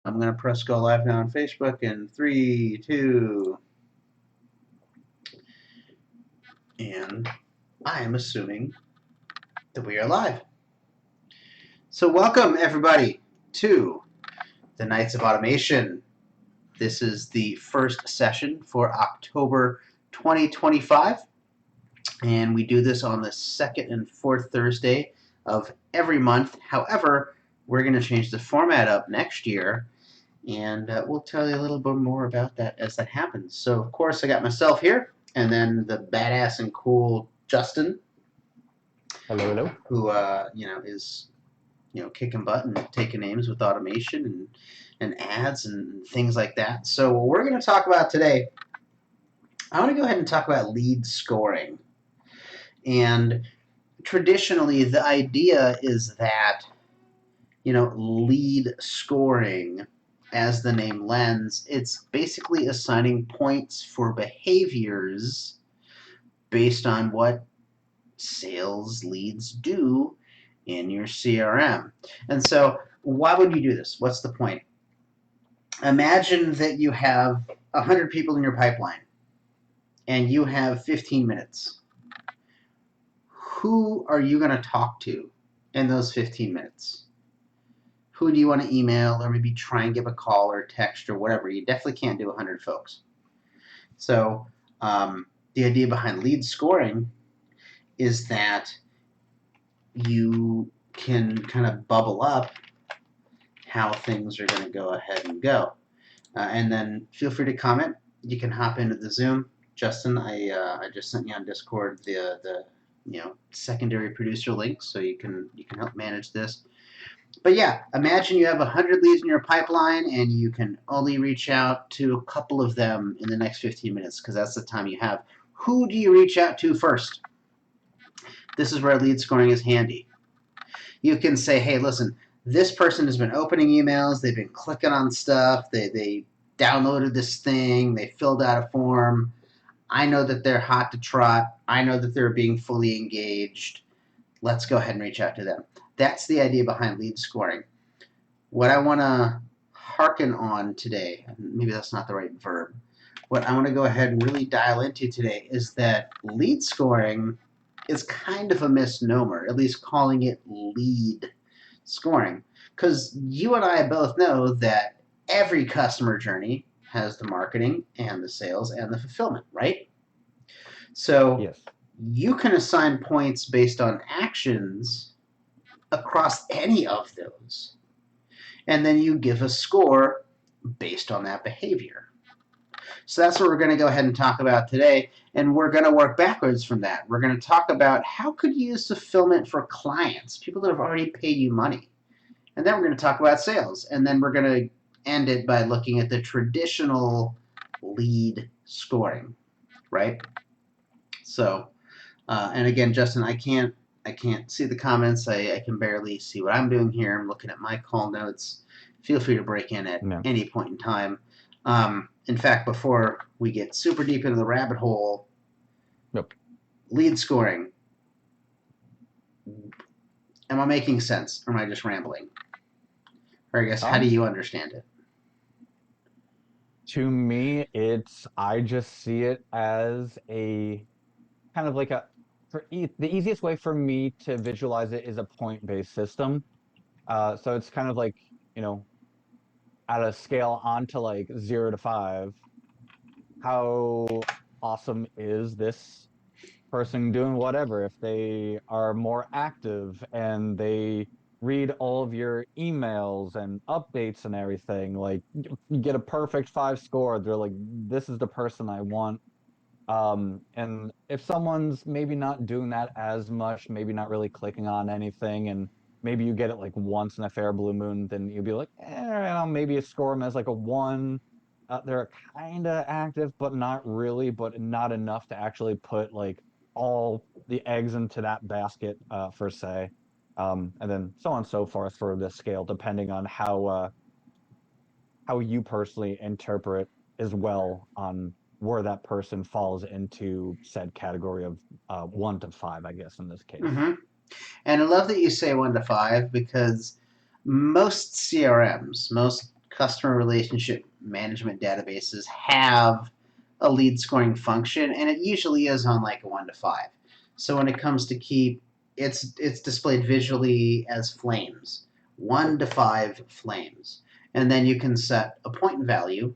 I'm going to press go live now on Facebook in 3, 2, and I am assuming that we are live. So welcome everybody to the Nights of Automation. This is the first session for October 2025, and we do this on the second and fourth Thursday of every month. However, we're going to change the format up next year, and we'll tell you a little bit more about that as that happens. So, of course, I got myself here, and then the badass and cool Justin, Hello, hello. who is kicking butt and taking names with automation and ads and things like that. So, what we're going to talk about today, I want to go ahead and talk about lead scoring. And traditionally, the idea is that lead scoring, as the name lends, it's basically assigning points for behaviors based on what sales leads do in your CRM. And so, why would you do this? What's the point? Imagine that you have 100 people in your pipeline and you have 15 minutes. Who are you going to talk to in those 15 minutes? Who do you want to email or maybe try and give a call or text or whatever? You definitely can't do 100 folks. So the idea behind lead scoring is that you can kind of bubble up how things are going to go ahead and go. And then feel free to comment. You can hop into the Zoom. Justin, I just sent you on Discord the secondary producer link, so you can help manage this. But yeah, imagine you have 100 leads in your pipeline and you can only reach out to a couple of them in the next 15 minutes because that's the time you have. Who do you reach out to first? This is where lead scoring is handy. You can say, hey, listen, this person has been opening emails, they've been clicking on stuff, they downloaded this thing, they filled out a form. I know that they're hot to trot. I know that they're being fully engaged. Let's go ahead and reach out to them. That's the idea behind lead scoring. What I want to hearken on today, maybe that's not the right verb, what I want to go ahead and really dial into today is that lead scoring is kind of a misnomer, at least calling it lead scoring. Because you and I both know that every customer journey has the marketing and the sales and the fulfillment, right? So Yes. you can assign points based on actions across any of those. And then you give a score based on that behavior. So that's what we're going to go ahead and talk about today. And we're going to work backwards from that. We're going to talk about how could you use fulfillment for clients, people that have already paid you money. And then we're going to talk about sales. And then we're going to end it by looking at the traditional lead scoring, right? So, and again, Justin, I can't see the comments. I can barely see what I'm doing here. I'm looking at my call notes. Feel free to break in at No. any point in time. In fact, before we get super deep into the rabbit hole, Nope. lead scoring. Am I making sense, or am I just rambling? Or I guess, how do Um, you understand it? to me, I just see it as a kind of like the easiest way for me to visualize it is a point-based system. So it's kind of like, you know, at a scale onto like 0 to 5, how awesome is this person doing whatever? If they are more active and they read all of your emails and updates and everything, like you get a perfect 5 score. They're like, this is the person I want. And if someone's maybe not doing that as much, maybe not really clicking on anything, and maybe you get it like once in a fair blue moon, then you'll be like, maybe you score them as like a 1. They're kind of active, but not really, but not enough to actually put like all the eggs into that basket, per se. And then so on and so forth for this scale, depending on how you personally interpret as well on where that person falls into said category of 1 to 5, I guess, in this case. Mm-hmm. And I love that you say 1 to 5 because most CRMs, most customer relationship management databases have a lead scoring function, and it usually is on like a 1 to 5. So when it comes to Keap, it's displayed visually as flames, 1 to 5 flames. And then you can set a point value,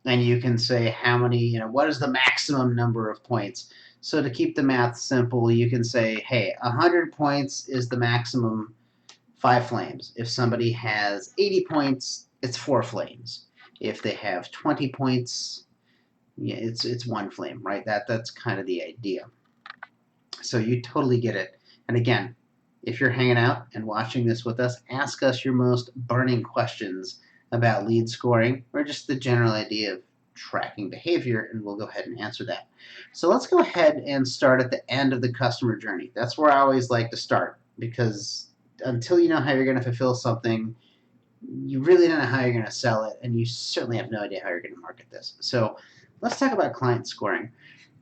and you can say how many, what is the maximum number of points. So to keep the math simple, you can say, hey, 100 points is the maximum 5 flames. If somebody has 80 points, it's 4 flames. If they have 20 points, yeah, it's 1 flame, right? That's kind of the idea. So you totally get it. And again, if you're hanging out and watching this with us, ask us your most burning questions about lead scoring or just the general idea of tracking behavior, and we'll go ahead and answer that. So let's go ahead and start at the end of the customer journey. That's where I always like to start, because until you know how you're going to fulfill something, you really don't know how you're going to sell it, and you certainly have no idea how you're going to market this. So let's talk about client scoring.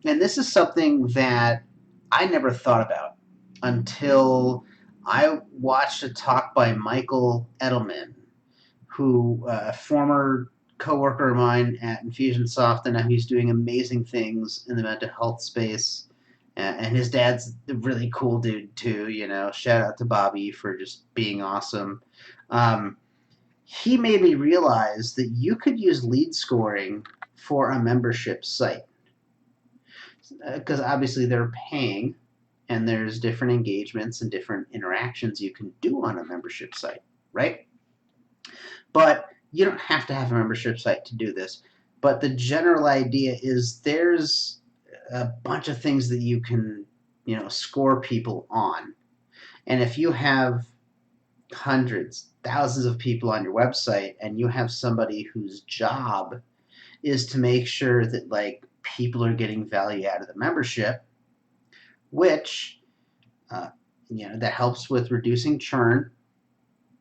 And this is something that I never thought about until I watched a talk by Michael Edelman, who a former coworker of mine at Infusionsoft, and now he's doing amazing things in the mental health space. And his dad's a really cool dude too. Shout out to Bobby for just being awesome. He made me realize that you could use lead scoring for a membership site, because obviously they're paying, and there's different engagements and different interactions you can do on a membership site, right? But you don't have to have a membership site to do this. But the general idea is there's a bunch of things that you can, score people on. And if you have hundreds, thousands of people on your website, and you have somebody whose job is to make sure that people are getting value out of the membership, which that helps with reducing churn.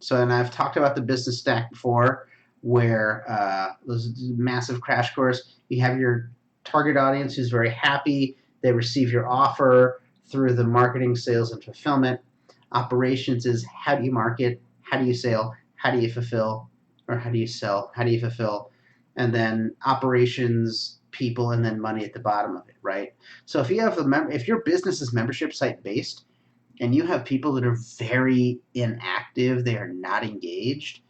So, and I've talked about the business stack before, where those massive crash course, you have your target audience who's very happy. They receive your offer through the marketing, sales, and fulfillment. Operations is how do you market, how do you sell, how do you fulfill, or how do you sell, how do you fulfill, and then operations, people, and then money at the bottom of it, right? So if you have if your business is membership site based, and you have people that are very inactive, they are not engaged,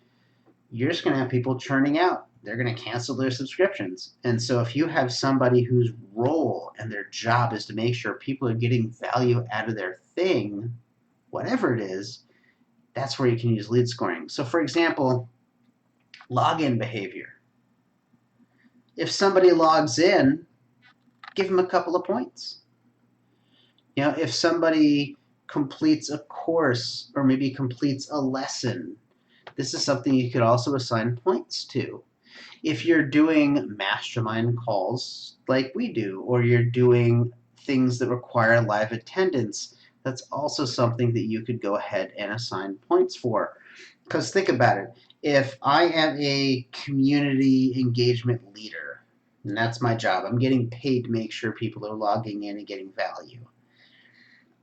you're just going to have people churning out. They're going to cancel their subscriptions. And so if you have somebody whose role and their job is to make sure people are getting value out of their thing, whatever it is, that's where you can use lead scoring. So for example, login behavior. If somebody logs in, give them a couple of points. If somebody completes a course or maybe completes a lesson, this is something you could also assign points to. If you're doing mastermind calls like we do, or you're doing things that require live attendance, that's also something that you could go ahead and assign points for. Because think about it. If I am a community engagement leader, and that's my job, I'm getting paid to make sure people are logging in and getting value.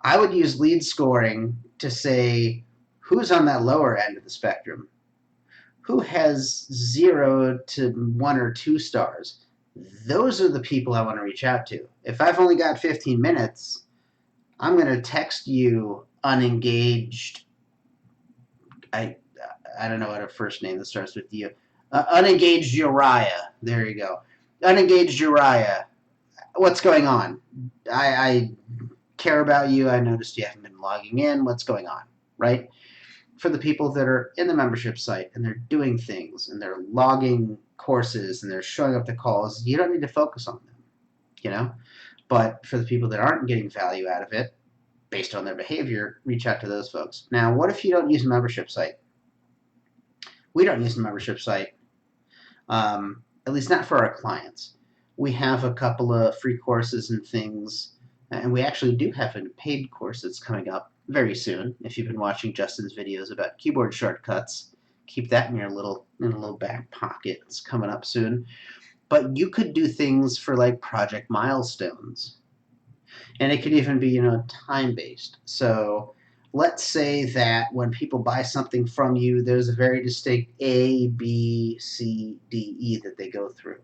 I would use lead scoring to say who's on that lower end of the spectrum, who has 0 to 1 or 2 stars. Those are the people I want to reach out to. If I've only got 15 minutes, I'm going to text you unengaged. I don't know what a first name that starts with you. Unengaged Uriah. There you go. Unengaged Uriah. What's going on? I care about you. I noticed you haven't been logging in. What's going on, right? For the people that are in the membership site and they're doing things and they're logging courses and they're showing up to calls, you don't need to focus on them, But for the people that aren't getting value out of it, based on their behavior, reach out to those folks. Now, what if you don't use a membership site? We don't use a membership site, at least not for our clients. We have a couple of free courses and things, and we actually do have a paid course that's coming up very soon. If you've been watching Justin's videos about keyboard shortcuts, keep that in your little back pocket. It's coming up soon. But you could do things for like project milestones, and it could even be time-based. So let's say that when people buy something from you, there's a very distinct A, B, C, D, E that they go through.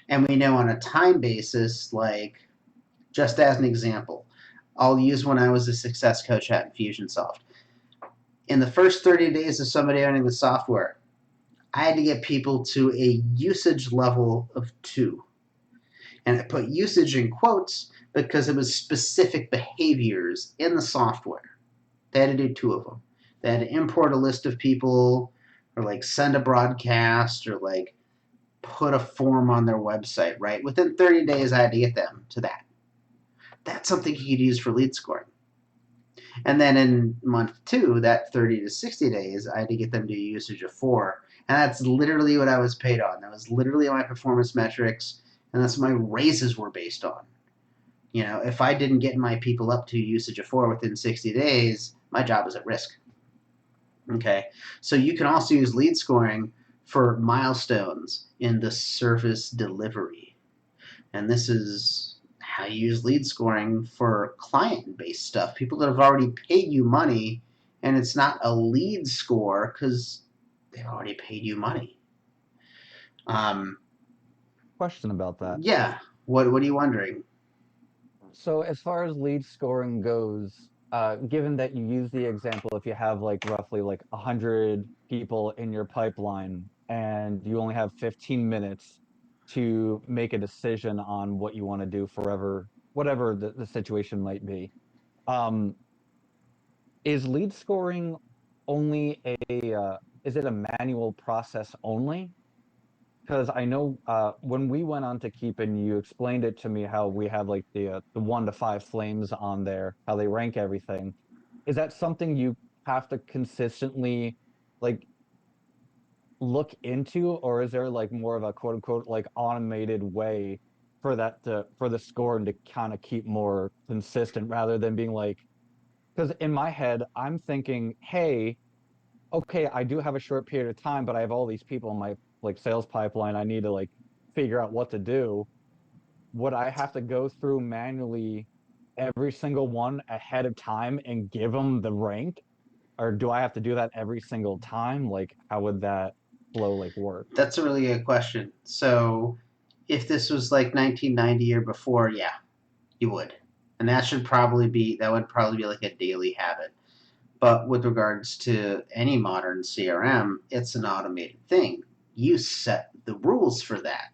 And we know on a time basis, like just as an example, I'll use when I was a success coach at Infusionsoft. In the first 30 days of somebody owning the software, I had to get people to a usage level of 2. And I put usage in quotes because it was specific behaviors in the software. They had to do 2 of them. They had to import a list of people, or like send a broadcast, or like put a form on their website, right? Within 30 days, I had to get them to that. That's something you could use for lead scoring. And then in month 2, that 30 to 60 days, I had to get them to a usage of 4. And that's literally what I was paid on. That was literally my performance metrics, and that's what my raises were based on. You know, if I didn't get my people up to usage of 4 within 60 days, my job was at risk. Okay, so you can also use lead scoring for milestones in the service delivery. And this is how you use lead scoring for client-based stuff. People that have already paid you money, and it's not a lead score because they've already paid you money. Question about that. Yeah. What are you wondering? So as far as lead scoring goes, given that you use the example, if you have like roughly like 100 people in your pipeline and you only have 15 minutes to make a decision on what you want to do forever, whatever the situation might be, um, is lead scoring only is it a manual process only? Because I know when we went on to Keap and you explained it to me how we have like the 1 to 5 flames on there, how they rank everything. Is that something you have to consistently like look into, or is there like more of a quote unquote like automated way for for the score and to kind of keep more consistent rather than being like, because in my head I'm thinking, hey, okay, I do have a short period of time, but I have all these people in my like sales pipeline. I need to like figure out what to do. Would I have to go through manually every single one ahead of time and give them the rank? Or do I have to do that every single time? Like, how would that flow like work? That's a really good question. So, if this was like 1990 or before, yeah, you would. And that would probably be like a daily habit. But with regards to any modern CRM, it's an automated thing. You set the rules for that.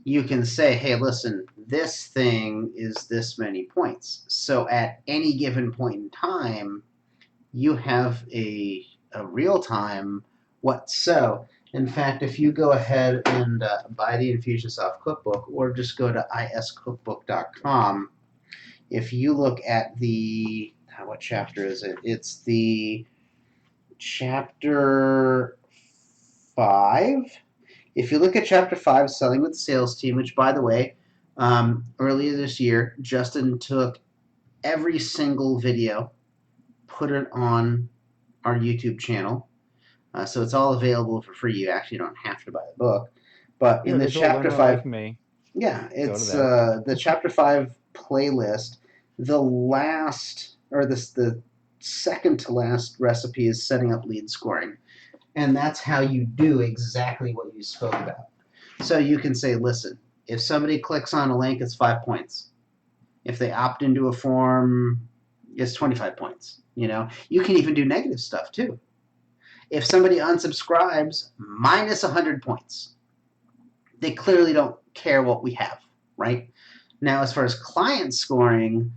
You can say, hey, listen, this thing is this many points. So at any given point in time, you have a real time what so. In fact, if you go ahead and buy the Infusionsoft cookbook or just go to iscookbook.com, if you look at what chapter is it? It's the chapter 5. If you look at chapter 5, Selling with the Sales Team, which, by the way, earlier this year, Justin took every single video, put it on our YouTube channel. So it's all available for free. You actually don't have to buy the book. But in You're a the digital chapter learner 5, like me. yeah, Go to it's there. the chapter 5 playlist. The last, or the second to last recipe is setting up lead scoring. And that's how you do exactly what you spoke about. So you can say, listen, if somebody clicks on a link, it's 5 points. If they opt into a form, it's 25 points. You know, you can even do negative stuff too. If somebody unsubscribes, minus 100 points. They clearly don't care what we have, right? Now, as far as client scoring,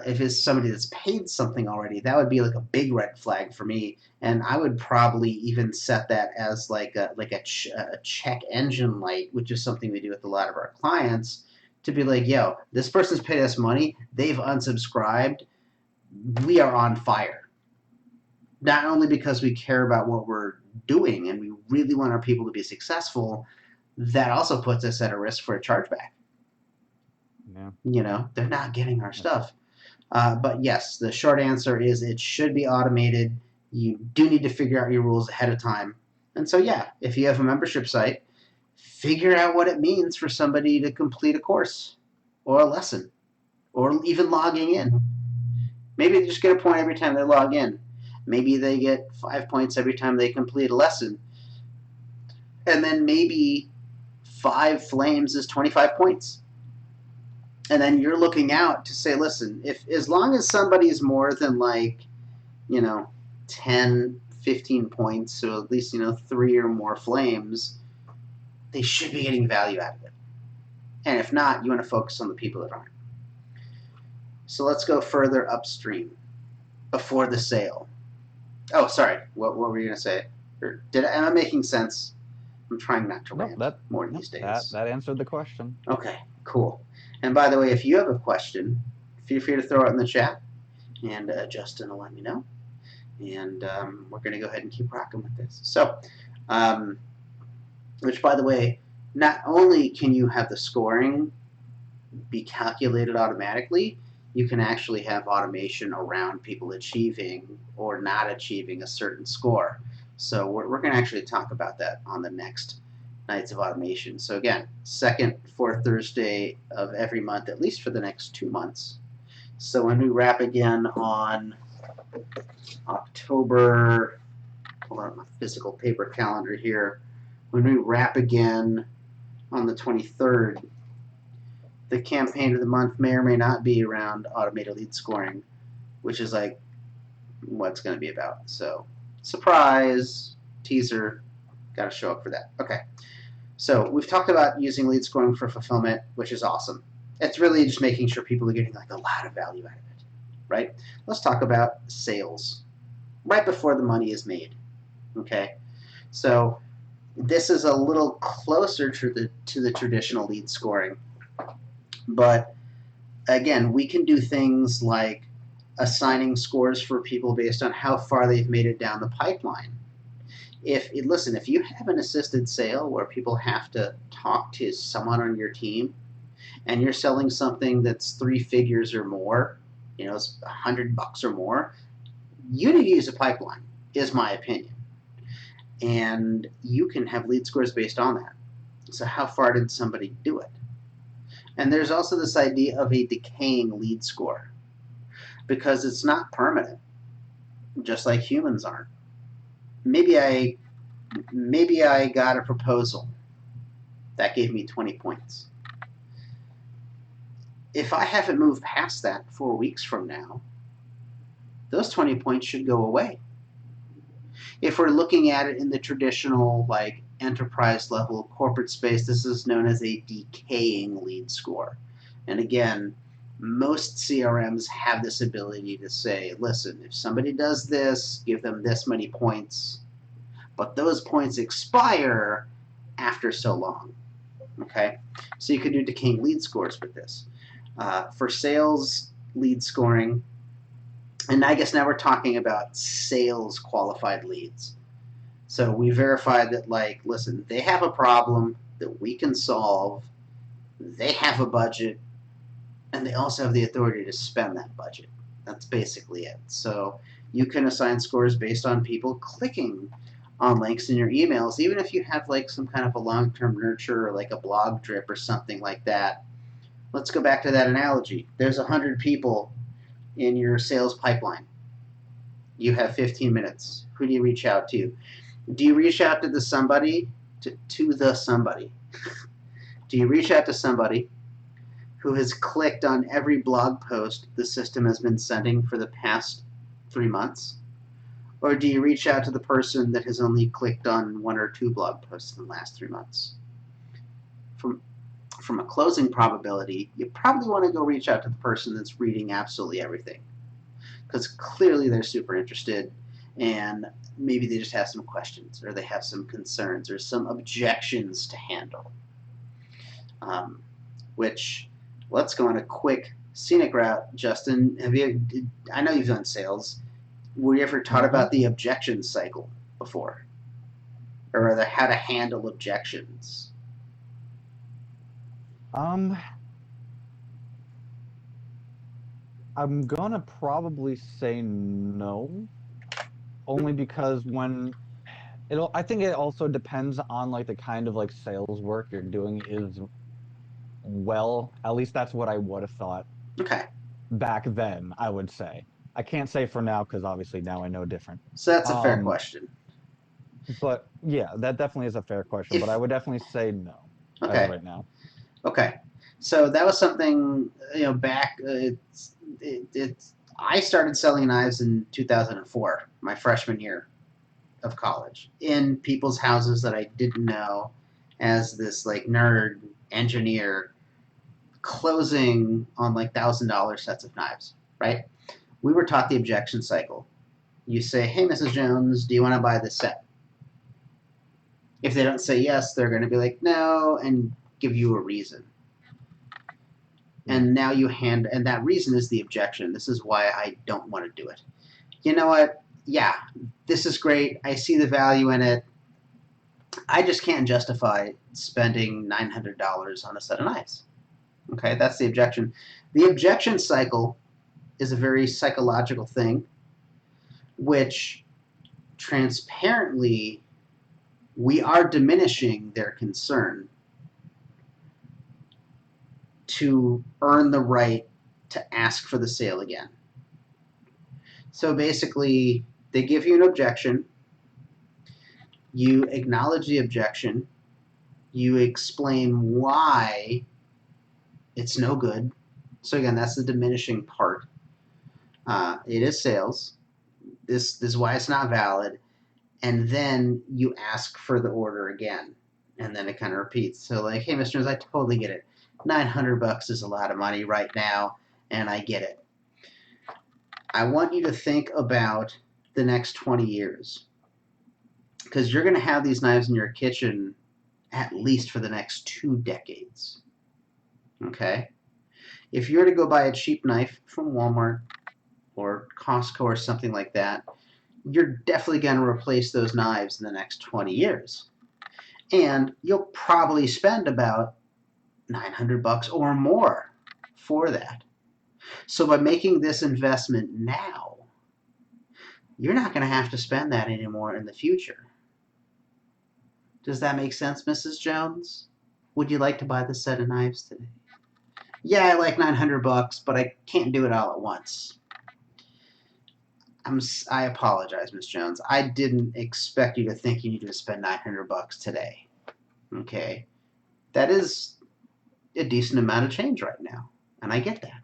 if it's somebody that's paid something already, that would be like a big red flag for me, and I would probably even set that as like a check engine light, which is something we do with a lot of our clients, to be like, yo, this person's paid us money, they've unsubscribed, we are on fire. Not only because we care about what we're doing and we really want our people to be successful, that also puts us at a risk for a chargeback. Yeah. You know, they're not getting our stuff. But yes, the short answer is it should be automated. You do need to figure out your rules ahead of time. And so, yeah, if you have a membership site, figure out what it means for somebody to complete a course or a lesson or even logging in. Maybe they just get a point every time they log in. Maybe they get 5 points every time they complete a lesson. And then maybe 5 flames is 25 points. And then you're looking out to say, listen, if as long as somebody's more than like, 10, 15 points, so at least, 3 or more flames, they should be getting value out of it. And if not, you want to focus on the people that aren't. So let's go further upstream before the sale. Oh, sorry. What were you going to say? Am I making sense? I'm trying not to rant more these days. That answered the question. Okay, cool. And by the way, if you have a question, feel free to throw it in the chat, and Justin will let me know. And we're going to go ahead and keep rocking with this. So, which, by the way, not only can you have the scoring be calculated automatically, you can actually have automation around people achieving or not achieving a certain score. So we're going to actually talk about that on the next Nights of Automation. So again, second, fourth Thursday of every month, at least for the next 2 months. So when we wrap again on October, hold on, my physical paper calendar here. When we wrap again on the 23rd, the campaign of the month may or may not be around automated lead scoring, which is like what's going to be about. So, surprise, teaser, got to show up for that. Okay. So, we've talked about using lead scoring for fulfillment, which is awesome. It's really just making sure people are getting like a lot of value out of it, right? Let's talk about sales right before the money is made. Okay. So, this is a little closer to the traditional lead scoring. But again, we can do things like assigning scores for people based on how far they've made it down the pipeline. If you have an assisted sale where people have to talk to someone on your team, and you're selling something that's 3 figures or more, it's $100 or more, you need to use a pipeline, is my opinion. And you can have lead scores based on that. So how far did somebody do it? And there's also this idea of a decaying lead score, because it's not permanent, just like humans aren't. Maybe I got a proposal that gave me 20 points. If I haven't moved past that 4 weeks from now, those 20 points should go away. If we're looking at it in the traditional like enterprise level corporate space, this is known as a decaying lead score. And again, most CRMs have this ability to say, listen, if somebody does this, give them this many points, but those points expire after so long. Okay, so you could do decaying lead scores with this. For sales lead scoring, and I guess now we're talking about sales qualified leads. So we verified that, like, listen, they have a problem that we can solve, they have a budget, and they also have the authority to spend that budget. That's basically it. So you can assign scores based on people clicking on links in your emails, even if you have like some kind of a long-term nurture or like a blog drip or something like that. Let's go back to that analogy. There's 100 people in your sales pipeline. You have 15 minutes. Who do you reach out to? Do you reach out to the somebody? To the somebody? Do you reach out to somebody who has clicked on every blog post the system has been sending for the past 3 months? Or do you reach out to the person that has only clicked on 1 or 2 blog posts in the last 3 months? From a closing probability, you probably want to go reach out to the person that's reading absolutely everything, because clearly they're super interested, and maybe they just have some questions, or they have some concerns, or some objections to handle. Which, let's go on a quick scenic route. Justin, I know you've done sales. Were you ever taught about the objection cycle before? Or how to handle objections? I'm gonna probably say no, only because I think it also depends on like the kind of like sales work you're doing is, well, at least that's what I would have thought Okay. back then, I would say. I can't say for now because obviously now I know different. So that's a fair Um, question. but yeah, that definitely is a fair question. But I If would definitely say no as of okay, right now. okay, so that was something back. It's I started selling knives in 2004, my freshman year of college, in people's houses that I didn't know, as this like nerd engineer closing on like $1,000 sets of knives. Right? We were taught the objection cycle. You say, "Hey, Mrs. Jones, do you want to buy this set?" If they don't say yes, they're going to be like, "No," and give you a reason. Yeah. And now and that reason is the objection. This is why I don't want to do it. You know what? Yeah, this is great. I see the value in it. I just can't justify spending $900 on a set of knives. Okay, that's the objection. The objection cycle is a very psychological thing, which transparently we are diminishing their concern to earn the right to ask for the sale again. So basically, they give you an objection, you acknowledge the objection, you explain why it's no good. So again, that's the diminishing part. It is sales. This is why it's not valid, and then you ask for the order again, and then it kind of repeats. So like, hey, Mr. Jones, I totally get it. $900 is a lot of money right now, and I get it. I want you to think about the next 20 years, because you're going to have these knives in your kitchen at least for the next 2 decades. Okay? If you were to go buy a cheap knife from Walmart or Costco or something like that, you're definitely going to replace those knives in the next 20 years. And you'll probably spend about $900 or more for that. So by making this investment now, you're not going to have to spend that anymore in the future. Does that make sense, Mrs. Jones? Would you like to buy the set of knives today? Yeah, I like $900, but I can't do it all at once. I apologize, Miss Jones. I didn't expect you to think you needed to spend $900 today. Okay, that is a decent amount of change right now, and I get that.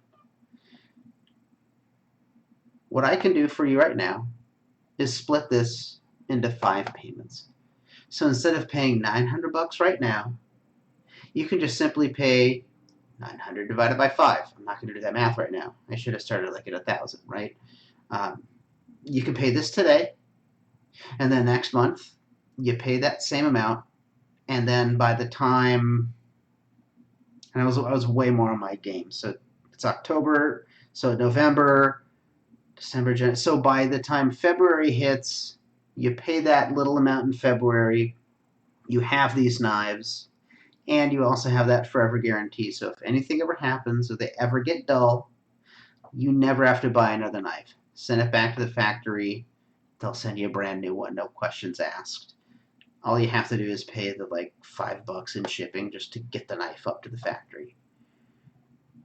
What I can do for you right now is split this into 5 payments. So instead of paying $900 right now, you can just simply pay 900 divided by 5. I'm not going to do that math right now. I should have started like at 1,000, right? You can pay this today, and then next month you pay that same amount, and then by the time, and I was way more on my game. So it's October, so November, December, January. So by the time February hits, you pay that little amount in February. You have these knives, and you also have that forever guarantee. So if anything ever happens, or they ever get dull, you never have to buy another knife. Send it back to the factory. They'll send you a brand new one, no questions asked. All you have to do is pay the like $5 in shipping just to get the knife up to the factory.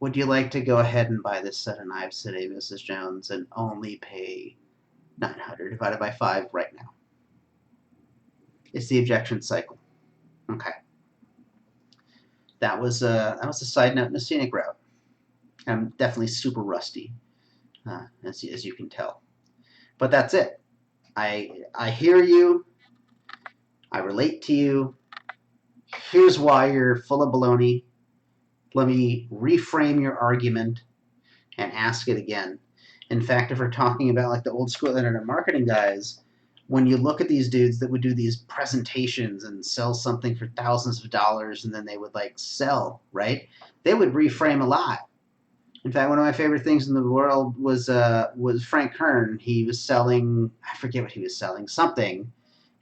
Would you like to go ahead and buy this set of knives today, Mrs. Jones, and only pay 900 divided by 5 right now? It's the objection cycle. Okay. That was a side note in a scenic route. I'm definitely super rusty, as you can tell. But that's it. I hear you. I relate to you. Here's why you're full of baloney. Let me reframe your argument and ask it again. In fact, if we're talking about like the old school internet marketing guys, when you look at these dudes that would do these presentations and sell something for thousands of dollars and then they would like sell, right? They would reframe a lot. In fact, one of my favorite things in the world was Frank Kern. He was selling, I forget what he was selling, something,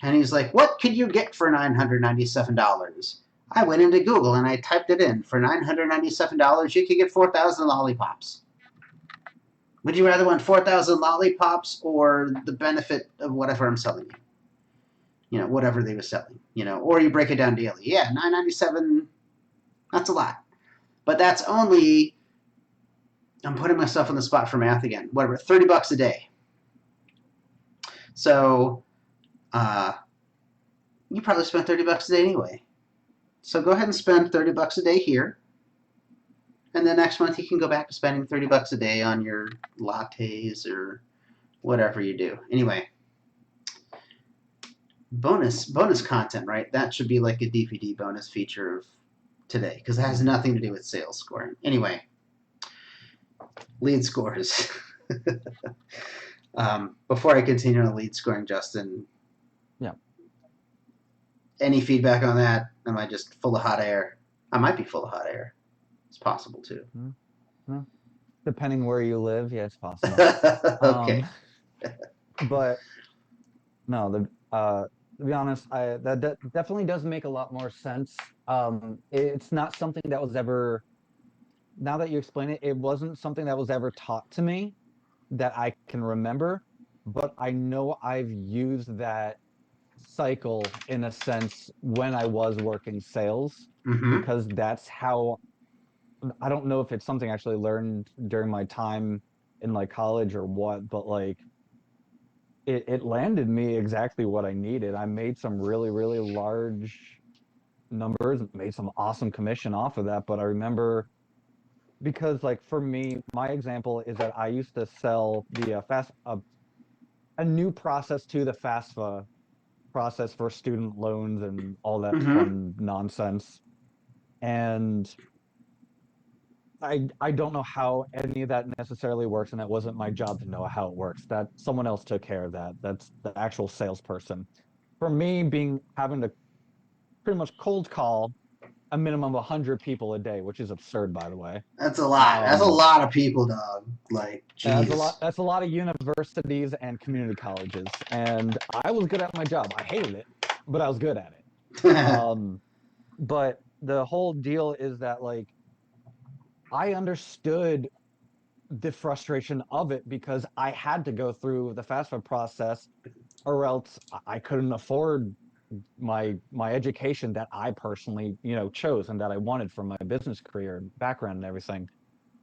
and he's like, "What could you get for $997?" I went into Google and I typed it in. For $997, you could get 4,000 lollipops. Would you rather want 4,000 lollipops or the benefit of whatever I'm selling you? You know, whatever they were selling. You know, or you break it down daily. Yeah, $997. That's a lot, but that's only I'm putting myself on the spot for math again. Whatever, $30 a day. So you probably spent $30 a day anyway. So go ahead and spend $30 a day here. And then next month you can go back to spending $30 a day on your lattes or whatever you do. Anyway, bonus content, right? That should be like a DVD bonus feature of today because it has nothing to do with sales scoring. Anyway, lead scores. Before I continue on lead scoring, Justin. Yeah. Any feedback on that? Am I just full of hot air? I might be full of hot air. It's possible too. Well, depending where you live, yeah, it's possible. Okay. But no, to be honest, that definitely does make a lot more sense. It's not something that was ever, now that you explain it, it wasn't something that was ever taught to me that I can remember, but I know I've used that cycle in a sense when I was working sales Mm-hmm. because that's how, I don't know if it's something I actually learned during my time in like college or what, but like it landed me exactly what I needed. I made some really, really large numbers, made some awesome commission off of that. But I remember because like for me, my example is that I used to sell the a new process to the FAFSA process for student loans and all that Mm-hmm. fun nonsense. And I don't know how any of that necessarily works, and that wasn't my job to know how it works. That someone else took care of that. That's the actual salesperson. For me, being having to pretty much cold call a minimum of 100 people a day, which is absurd, by the way. That's a lot. That's a Um, lot of people, dog. Like, that's a geez. lot. That's a lot of universities and community colleges, and I was good at my job. I hated it, but I was good at it. But the whole deal is that like I understood the frustration of it because I had to go through the FAFSA process, or else I couldn't afford my education that I personally, chose and that I wanted from my business career and background and everything.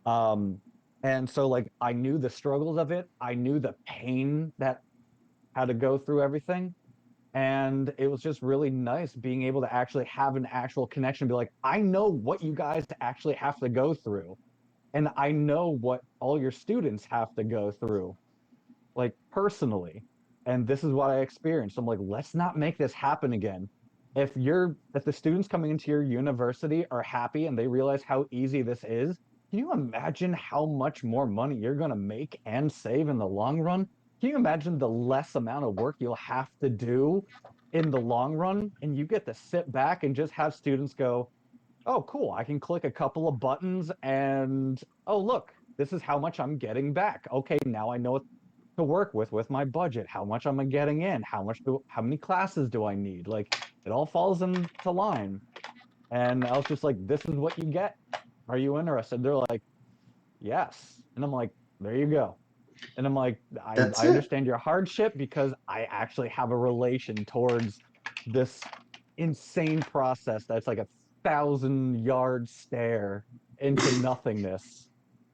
Um, and so like I knew the struggles of it. I knew the pain that had to go through everything. And it was just really nice being able to actually have an actual connection, be like, I know what you guys actually have to go through. And I know what all your students have to go through, like personally. And this is what I experienced. I'm like, let's not make this happen again. If the students coming into your university are happy and they realize how easy this is, can you imagine how much more money you're going to make and save in the long run? Can you imagine the less amount of work you'll have to do in the long run? And you get to sit back and just have students go, oh, cool, I can click a couple of buttons and, oh, look, this is how much I'm getting back. Okay, now I know what to work with my budget. How much am I getting in? How many classes do I need? Like it all falls into line. And I was just like, this is what you get. Are you interested? They're like, yes. And I'm like, there you go. And I'm like, That's I it. understand your hardship because I actually have a relation towards this insane process that's like a 1,000-yard stare into nothingness.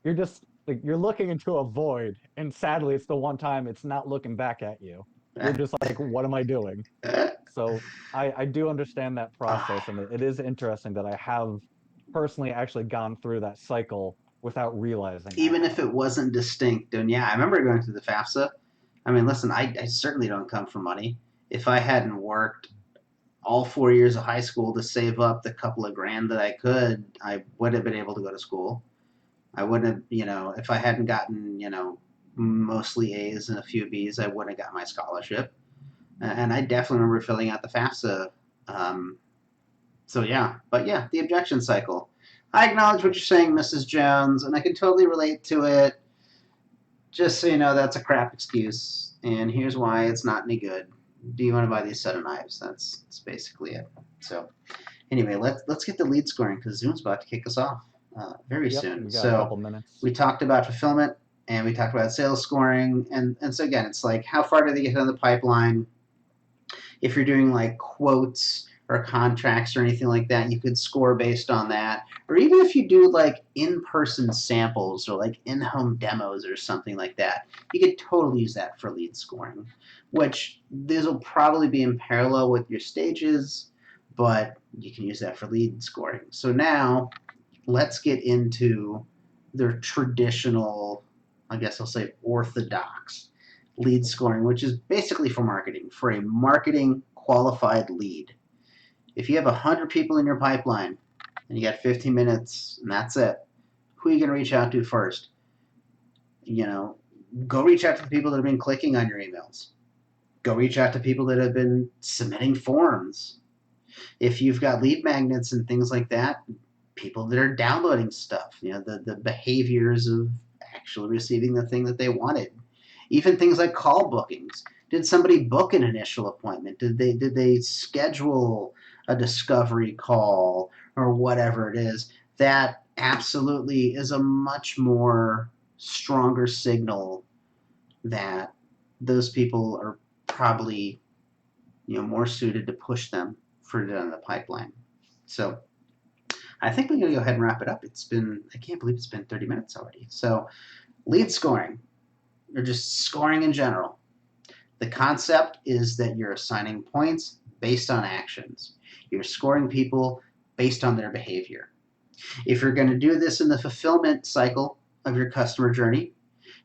You're just like you're looking into a void, and sadly, it's the one time it's not looking back at you. You're just like, what am I doing? So I do understand that process, and it is interesting that I have personally actually gone through that cycle without realizing I Even if have. it wasn't distinct. And yeah, I remember going through the FAFSA. I mean, listen, I certainly don't come from money. If I hadn't worked all 4 years of high school to save up the couple of grand that I could, I would have been able to go to school. I wouldn't have, if I hadn't gotten, mostly A's and a few B's, I wouldn't have got my scholarship. And I definitely remember filling out the FAFSA. Um, so yeah, but yeah, the objection cycle. I acknowledge what you're saying, Mrs. Jones, and I can totally relate to it. Just so you know, that's a crap excuse, and here's why it's not any good. Do you want to buy these set of knives? That's basically it. So anyway, let's get the lead scoring because Zoom's about to kick us off very Yep, soon. we got a So couple minutes. we talked about fulfillment and we talked about sales scoring, and so again, it's like how far do they get in the pipeline? If you're doing like quotes, or contracts or anything like that, you could score based on that. Or even if you do like in-person samples or like in-home demos or something like that, you could totally use that for lead scoring, which this will probably be in parallel with your stages, but you can use that for lead scoring. So now let's get into their traditional, I guess I'll say orthodox lead scoring, which is basically for marketing, for a marketing qualified lead. If you have 100 people in your pipeline and you got 15 minutes and that's it, who are you going to reach out to first? Go reach out to the people that have been clicking on your emails. Go reach out to people that have been submitting forms. If you've got lead magnets and things like that, people that are downloading stuff, the behaviors of actually receiving the thing that they wanted. Even things like call bookings. Did somebody book an initial appointment? Did they schedule a discovery call or whatever it is? That absolutely is a much more stronger signal that those people are probably more suited to push them further down the pipeline. So I think we're going to go ahead and wrap it up. I can't believe it's been 30 minutes already. So lead scoring, or just scoring in general. The concept is that you're assigning points based on actions. You're scoring people based on their behavior. If you're going to do this in the fulfillment cycle of your customer journey,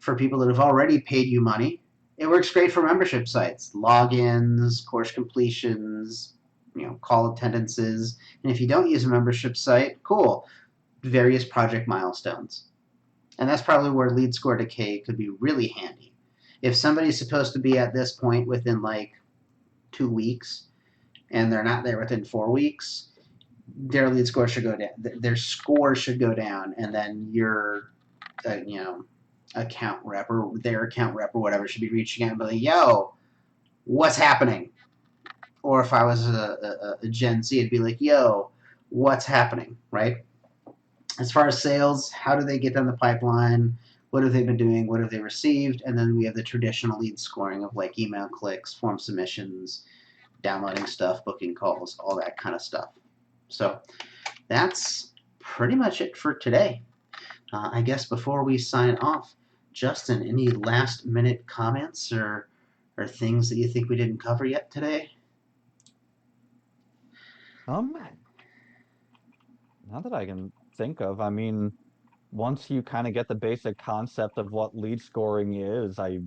for people that have already paid you money, it works great for membership sites, logins, course completions, call attendances. And if you don't use a membership site, cool, various project milestones. And that's probably where lead score decay could be really handy. If somebody's supposed to be at this point within like 2 weeks and they're not there within 4 weeks, their lead score should go down. Their score should go down, and then your, account rep or their account rep or whatever should be reaching out and be like, "Yo, what's happening?" Or if I was a Gen Z, it'd be like, "Yo, what's happening?" Right? As far as sales, how do they get down the pipeline? What have they been doing? What have they received? And then we have the traditional lead scoring of like email clicks, form submissions, downloading stuff, booking calls, all that kind of stuff. So that's pretty much it for today. I guess before we sign off, Justin, any last minute comments or things that you think we didn't cover yet today? Um, Not that I can think of. I mean, once you kind of get the basic concept of what lead scoring is, I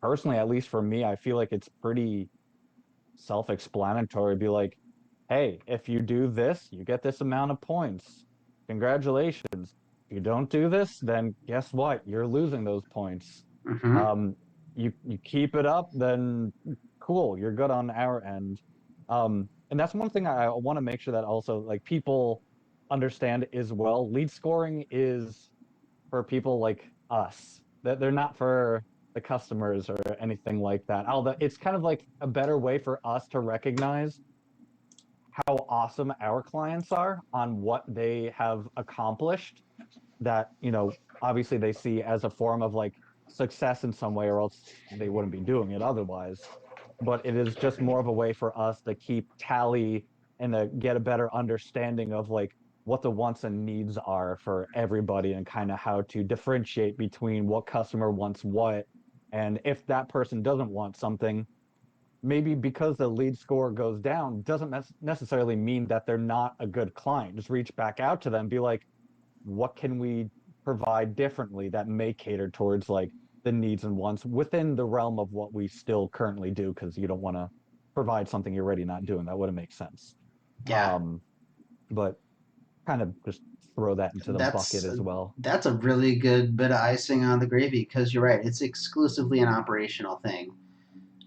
personally, at least for me, I feel like it's pretty self-explanatory. Be like, hey, if you do this, you get this amount of points. Congratulations. If you don't do this, then guess what? You're losing those points. Mm-hmm. Um, you keep it up, then cool, you're good on our end. And that's one thing I want to make sure that also like people understand as well. Lead scoring is for people like us. That they're not for the customers or anything like that. Although it's kind of like a better way for us to recognize how awesome our clients are on what they have accomplished that, obviously they see as a form of like success in some way, or else they wouldn't be doing it otherwise. But it is just more of a way for us to keep tally and to get a better understanding of like what the wants and needs are for everybody and kind of how to differentiate between what customer wants what. And if that person doesn't want something, maybe because the lead score goes down doesn't necessarily mean that they're not a good client. Just reach back out to them, be like, what can we provide differently that may cater towards like the needs and wants within the realm of what we still currently do, because you don't want to provide something you're already not doing. That wouldn't make sense. Yeah, But kind of just throw that into the bucket that's as well. that's a really good bit of icing on the gravy because you're right. It's exclusively an operational thing.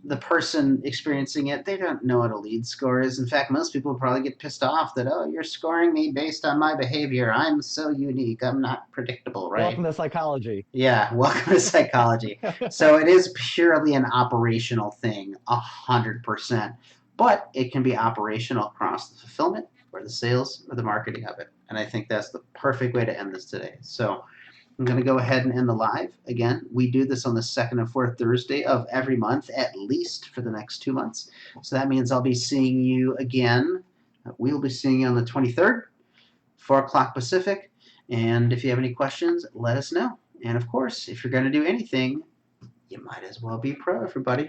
The person experiencing it, they don't know what a lead score is. In fact, most people probably get pissed off that, oh, you're scoring me based on my behavior. I'm so unique. I'm not predictable, Welcome right? to psychology. Yeah, welcome to psychology. So it is purely an operational thing, 100%. But it can be operational across the fulfillment or the sales or the marketing of it. And I think that's the perfect way to end this today. So I'm going to go ahead and end the live. Again, we do this on the second and fourth Thursday of every month, at least for the next 2 months. So that means I'll be seeing you again We'll be seeing you on the 23rd, 4 o'clock Pacific. And if you have any questions, let us know. And of course, if you're going to do anything, you might as well be pro, everybody.